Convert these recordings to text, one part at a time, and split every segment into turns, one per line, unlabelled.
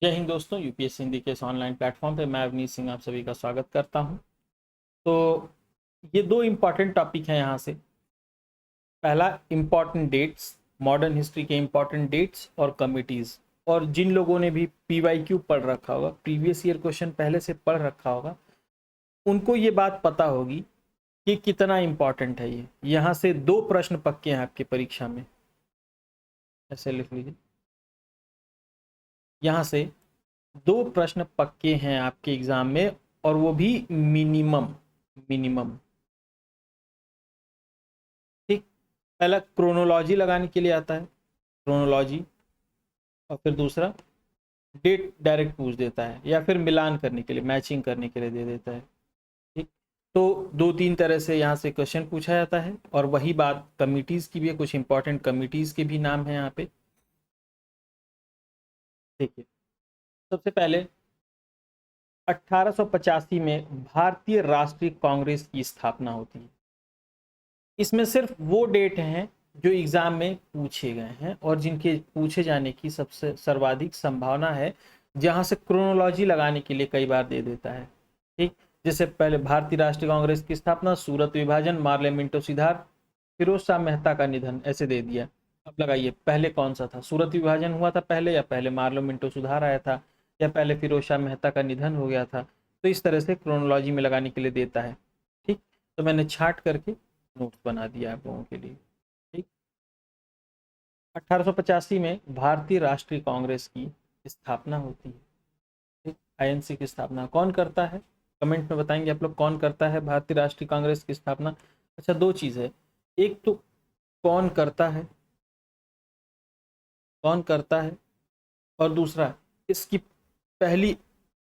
जय हिंद दोस्तों, यूपीएससी हिंदी के इस ऑनलाइन प्लेटफॉर्म पे मैं अवनीश सिंह आप सभी का स्वागत करता हूं। तो ये दो इम्पॉर्टेंट टॉपिक हैं यहाँ से। पहला, इम्पॉर्टेंट डेट्स, मॉडर्न हिस्ट्री के इम्पॉर्टेंट डेट्स और कमिटीज़। और जिन लोगों ने भी पीवाईक्यू पढ़ रखा होगा, प्रीवियस ईयर क्वेश्चन पहले से पढ़ रखा होगा, उनको ये बात पता होगी कि कितना इम्पॉर्टेंट है ये। यहाँ से दो प्रश्न पक्के हैं आपकी परीक्षा में, ऐसे लिख लीजिए। यहाँ से दो प्रश्न पक्के हैं आपके एग्जाम में, और वो भी मिनिमम मिनिमम। ठीक। पहला क्रोनोलॉजी लगाने के लिए आता है, क्रोनोलॉजी। और फिर दूसरा डेट डायरेक्ट पूछ देता है, या फिर मिलान करने के लिए, मैचिंग करने के लिए दे देता है। ठीक। तो दो तीन तरह से यहाँ से क्वेश्चन पूछा जाता है। और वही बात कमिटीज़ की भी है, कुछ इंपॉर्टेंट कमिटीज़ के भी नाम है यहाँ पे। देखिए, सबसे पहले 1885 में भारतीय राष्ट्रीय कांग्रेस की स्थापना होती है। इसमें सिर्फ वो डेट हैं जो एग्जाम में पूछे गए हैं और जिनके पूछे जाने की सबसे सर्वाधिक संभावना है, जहां से क्रोनोलॉजी लगाने के लिए कई बार दे देता है। ठीक। जैसे पहले भारतीय राष्ट्रीय कांग्रेस की स्थापना, सूरत विभाजन, मार्ले मिंटो सुधार, फिरोज शाह मेहता का निधन, ऐसे दे दिया। अब लगाइए, पहले कौन सा था? सूरत विभाजन हुआ था पहले, या पहले मार्लो मिंटो सुधार आया था, या पहले फिरोज शाह मेहता का निधन हो गया था? तो इस तरह से क्रोनोलॉजी में लगाने के लिए देता है। ठीक। तो मैंने छाट करके नोट्स बना दिया आप लोगों के लिए। ठीक। 1885 में भारतीय राष्ट्रीय कांग्रेस की स्थापना होती है। ठीक। आईएनसी की स्थापना कौन करता है? कमेंट में बताएंगे आप लोग, कौन करता है भारतीय राष्ट्रीय कांग्रेस की स्थापना? अच्छा, दो चीज है। एक तो कौन करता है, कौन करता है, और दूसरा इसकी पहली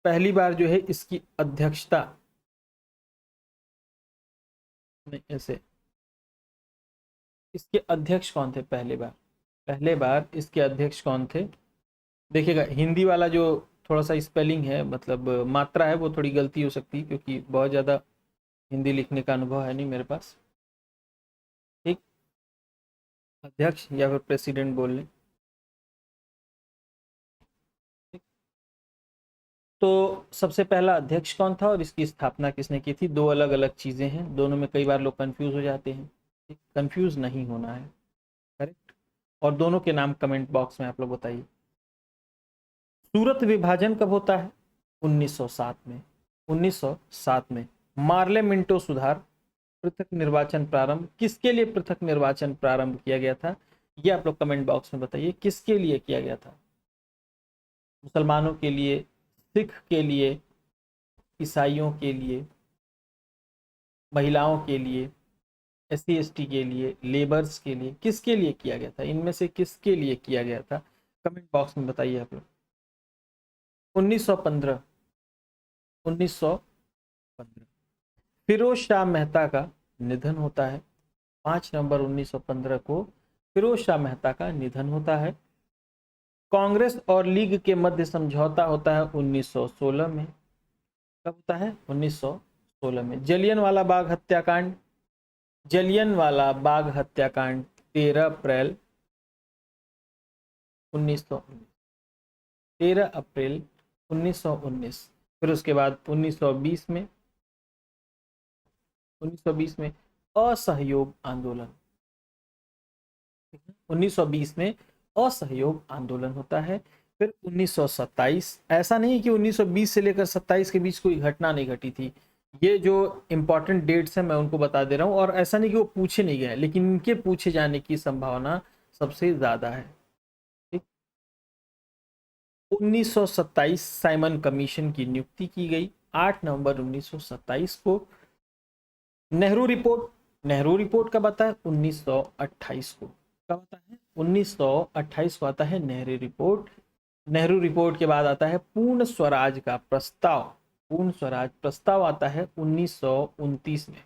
पहली बार जो है इसकी अध्यक्षता, नहीं ऐसे, इसके अध्यक्ष कौन थे पहले बार इसके अध्यक्ष कौन थे? देखिएगा, हिंदी वाला जो थोड़ा सा स्पेलिंग है, मतलब मात्रा है, वो थोड़ी गलती हो सकती है, क्योंकि बहुत ज़्यादा हिंदी लिखने का अनुभव है नहीं मेरे पास। ठीक। अध्यक्ष या फिर प्रेसिडेंट बोल लें। ठीक। तो सबसे पहला अध्यक्ष कौन था और इसकी स्थापना किसने की थी? दो अलग अलग चीज़ें हैं, दोनों में कई बार लोग कंफ्यूज हो जाते हैं। ठीक, कंफ्यूज नहीं होना है। करेक्ट। और दोनों के नाम कमेंट बॉक्स में आप लोग बताइए। सूरत विभाजन कब होता है? 1907 में। 1907 में। मार्ले मिंटो सुधार, पृथक निर्वाचन प्रारंभ, किसके लिए पृथक निर्वाचन प्रारंभ किया गया था? ये आप लोग कमेंट बॉक्स में बताइए, किसके लिए किया गया था? मुसलमानों के लिए, सिख के लिए, ईसाइयों के लिए, महिलाओं के लिए, एससी एसटी के लिए, लेबर्स के लिए, किसके लिए किया गया था? इनमें से किसके लिए किया गया था? कमेंट बॉक्स में बताइए आप लोग। 1915। 1915 फिरोज शाह मेहता का निधन होता है। 5 नवंबर 1915 को फिरोज शाह मेहता का निधन होता है। कांग्रेस और लीग के मध्य समझौता होता है 1916 में। कब होता है? 1916 में। जलियनवाला बाग हत्याकांड, जलियनवाला बाग हत्याकांड 13 अप्रैल 1919। 13 अप्रैल 1919। फिर उसके बाद 1920 में, 1920 में असहयोग आंदोलन। 1920 में असहयोग आंदोलन होता है। फिर 1927, ऐसा नहीं कि 1920 से लेकर 27 के बीच कोई घटना नहीं घटी थी। ये जो इंपॉर्टेंट डेट्स हैं मैं उनको बता दे रहा हूँ, और ऐसा नहीं कि वो पूछे नहीं गए, लेकिन इनके पूछे जाने की संभावना सबसे ज्यादा है। ठीक। 1927 साइमन कमीशन की नियुक्ति की गई। 8 नवंबर 1927 को नेहरू रिपोर्ट। नेहरू रिपोर्ट कब आता है? 1928 को। कब आता है? 1928 को आता है नेहरू रिपोर्ट। नेहरू रिपोर्ट के बाद आता है पूर्ण स्वराज का प्रस्ताव। पूर्ण स्वराज प्रस्ताव आता है 1929 में।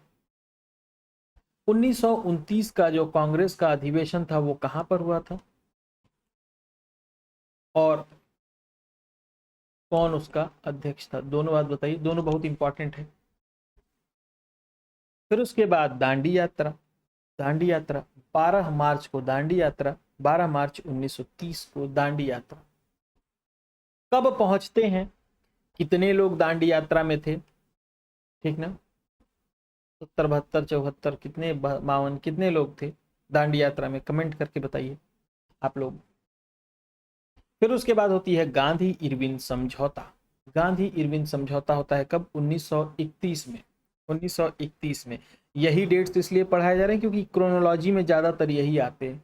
1929 का जो कांग्रेस का अधिवेशन था वो कहां पर हुआ था, और कौन उसका अध्यक्ष था? दोनों बात बताइए, दोनों बहुत इंपॉर्टेंट है। फिर उसके बाद दांडी यात्रा। दांडी यात्रा 12 मार्च को, दांडी यात्रा 12 मार्च 1930 को दांडी यात्रा। कब पहुंचते हैं, कितने लोग दांडी यात्रा में थे, ठीक ना, 70 72 74 कितने 52 कितने लोग थे दांडी यात्रा में, कमेंट करके बताइए आप लोग। फिर उसके बाद होती है गांधी इरविन समझौता। गांधी इरविन समझौता होता है कब, 1931 में। 1931 में। यही डेट्स इसलिए पढ़ाए जा रहे हैं क्योंकि क्रोनोलॉजी में ज्यादातर यही आते हैं।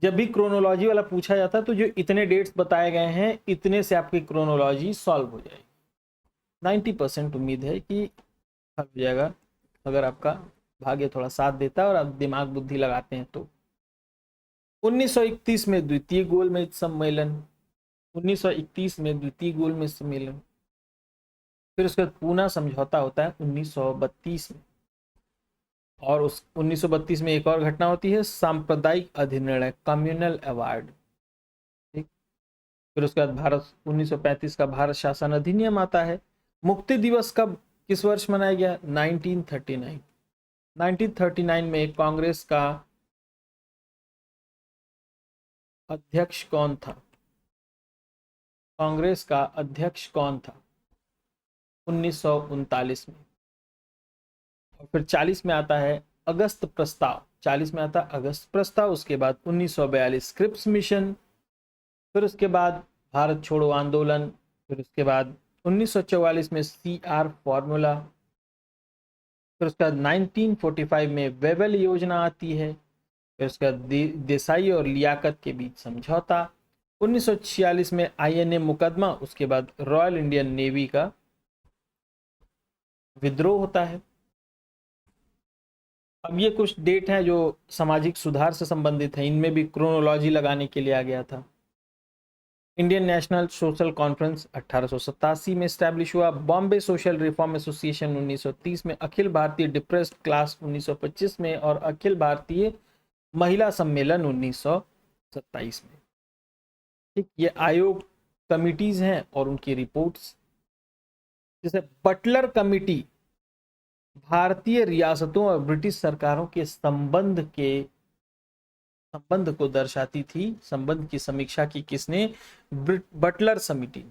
जब भी क्रोनोलॉजी वाला पूछा जाता है तो जो इतने डेट्स बताए गए हैं इतने से आपकी क्रोनोलॉजी सॉल्व हो जाएगी। 90% उम्मीद है कि हल हो जाएगा अगर आपका भाग्य थोड़ा साथ देता है और आप दिमाग बुद्धि लगाते हैं तो। 1931 में द्वितीय गोलमेज सम्मेलन, 1931 में द्वितीय गोलमेज सम्मेलन। फिर उसके बाद पूना समझौता होता है 1932 में। और उस 1932 में एक और घटना होती है, सांप्रदायिक अधिनिर्णय, कम्युनल अवार्ड, ठीक। फिर उसके बाद भारत 1935 का भारत शासन अधिनियम आता है। मुक्ति दिवस कब, किस वर्ष मनाया गया, 1939। 1939 में कांग्रेस का अध्यक्ष कौन था, कांग्रेस का अध्यक्ष कौन था, 1939 में। और फिर 40 में आता है अगस्त प्रस्ताव, 40 में आता है अगस्त प्रस्ताव। उसके बाद 1942 क्रिप्स मिशन। फिर उसके बाद भारत छोड़ो आंदोलन। फिर उसके बाद 1944 में CR फॉर्मूला। फिर उसके बाद 1945 में वेवेल योजना आती है। फिर उसके बाद देसाई और लियाकत के बीच समझौता। 1946 में INA मुकदमा। उसके बाद रॉयल इंडियन नेवी का विद्रोह होता है। अब ये कुछ डेट हैं जो सामाजिक सुधार से संबंधित हैं, इनमें भी क्रोनोलॉजी लगाने के लिए आ गया था। इंडियन नेशनल सोशल कॉन्फ्रेंस 1887 में स्टैब्लिश हुआ। बॉम्बे सोशल रिफॉर्म एसोसिएशन 1930 में। अखिल भारतीय डिप्रेस्ड क्लास 1925 में। और अखिल भारतीय महिला सम्मेलन 1927 में। ठीक, ये आयोग कमिटीज हैं और उनकी रिपोर्ट्स। जैसे बटलर कमिटी भारतीय रियासतों और ब्रिटिश सरकारों के संबंध को दर्शाती थी। संबंध की समीक्षा की किसने, बटलर समिति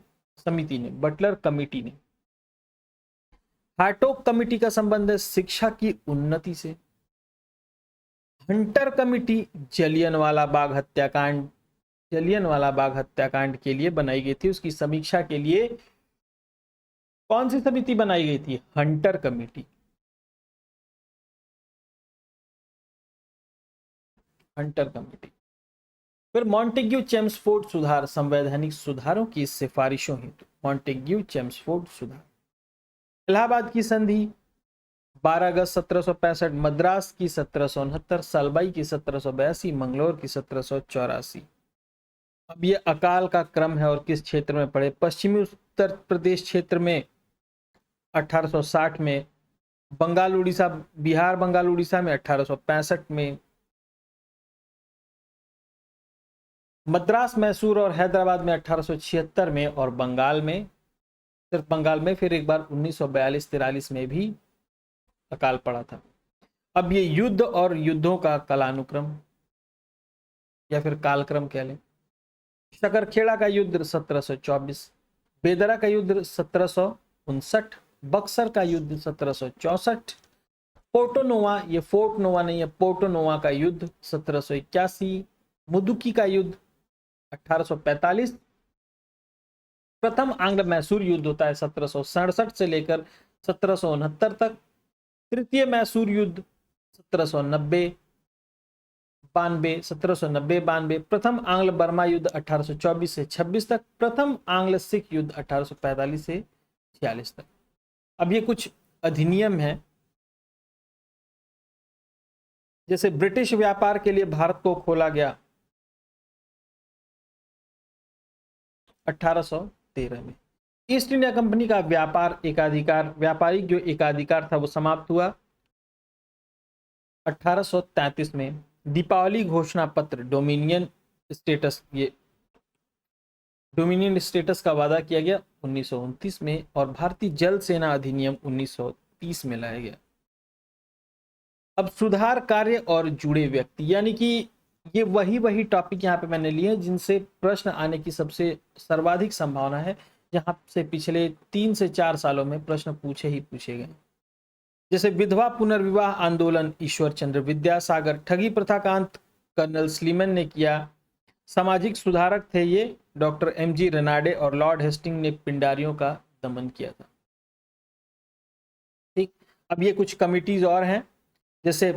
ने, बटलर कमिटी ने। हार्टोग कमिटी का संबंध है शिक्षा की उन्नति से। हंटर कमिटी जलियनवाला बाग हत्याकांड के लिए बनाई गई थी। उसकी समीक्षा के लिए कौन सी समिति बनाई गई थी, हंटर कमिटी। Hunter committee. फिर मॉन्टेग्यू चेम्सफोर्ड सुधार, संवैधानिक सुधारों की सिफारिशों हेतु मॉन्टेग्यू चेम्सफोर्ड सुधार। इलाहाबाद की संधि 12 अगस्त 1765, मद्रास की 1769, सालबाई की 1782, मंगलौर की 1784। अब ये अकाल का क्रम है और किस क्षेत्र में पड़े, पश्चिमी उत्तर प्रदेश क्षेत्र में 1860 में, बंगाल उड़ीसा, बिहार बंगाल उड़ीसा में 1865 में, मद्रास मैसूर और हैदराबाद में 1876 में, और बंगाल में, सिर्फ बंगाल में फिर एक बार 1942-43 में भी अकाल पड़ा था। अब ये युद्ध और युद्धों का कालानुक्रम या फिर कालक्रम कह लें। शकरखेड़ा का युद्ध 1724, बेदरा का युद्ध 1759, बक्सर का युद्ध 1764, पोर्टोनोवा, ये फोर्ट नोवा नहीं है, पोर्टोनोवा का युद्ध 1781, मुदुकी का युद्ध 1845, प्रथम आंग्ल मैसूर युद्ध होता है 1767 से लेकर 1769 तक, तृतीय मैसूर युद्ध 1790-92, प्रथम आंग्ल बर्मा युद्ध 1824 से 26 तक, प्रथम आंग्ल सिख युद्ध 1845 से 46 तक। अब ये कुछ अधिनियम है, जैसे ब्रिटिश व्यापार के लिए भारत को खोला गया 1813 में। ईस्ट इंडिया कंपनी का व्यापारिक जो एकाधिकार था वो समाप्त हुआ 1833 में। दीपावली घोषणा पत्र, डोमिनियन स्टेटस का वादा किया गया 1929 में। और भारतीय जल सेना अधिनियम 1930 में लाया गया। अब सुधार कार्य और जुड़े व्यक्ति, यानी कि ये वही टॉपिक यहाँ पे मैंने लिए जिनसे प्रश्न आने की सबसे सर्वाधिक संभावना है, जहां से पिछले 3 से 4 सालों में प्रश्न पूछे ही पूछे गए। जैसे विधवा पुनर्विवाह आंदोलन ईश्वर चंद्र विद्यासागर, ठगी प्रथा का अंत कर्नल स्लीमन ने किया, सामाजिक सुधारक थे ये डॉक्टर एमजी रेनाडे, और लॉर्ड हेस्टिंग ने पिंडारियों का दमन किया था। ठीक, अब ये कुछ कमिटीज और हैं, जैसे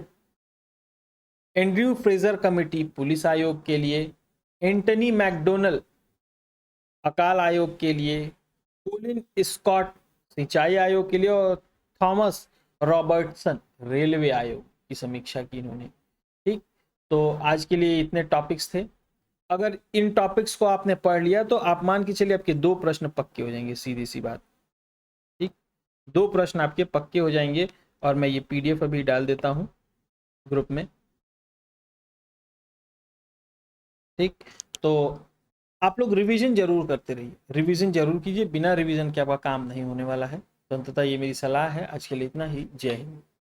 एंड्रयू फ्रेजर कमेटी पुलिस आयोग के लिए, एंटनी मैकडोनल अकाल आयोग के लिए, कोलिन स्कॉट सिंचाई आयोग के लिए, और थॉमस रॉबर्टसन रेलवे आयोग की समीक्षा की इन्होंने। ठीक, तो आज के लिए इतने टॉपिक्स थे। अगर इन टॉपिक्स को आपने पढ़ लिया तो आप मान के चलिए आपके 2 प्रश्न पक्के हो जाएंगे, सीधी सी बात। ठीक, 2 प्रश्न आपके पक्के हो जाएंगे, और मैं ये पीडीएफ अभी डाल देता हूं ग्रुप में। ठीक, तो आप लोग रिवीजन जरूर करते रहिए, रिवीजन जरूर कीजिए, बिना रिवीजन के आपका काम नहीं होने वाला है। तो अंततः ये मेरी सलाह है। आज के लिए इतना ही। जय हिंद।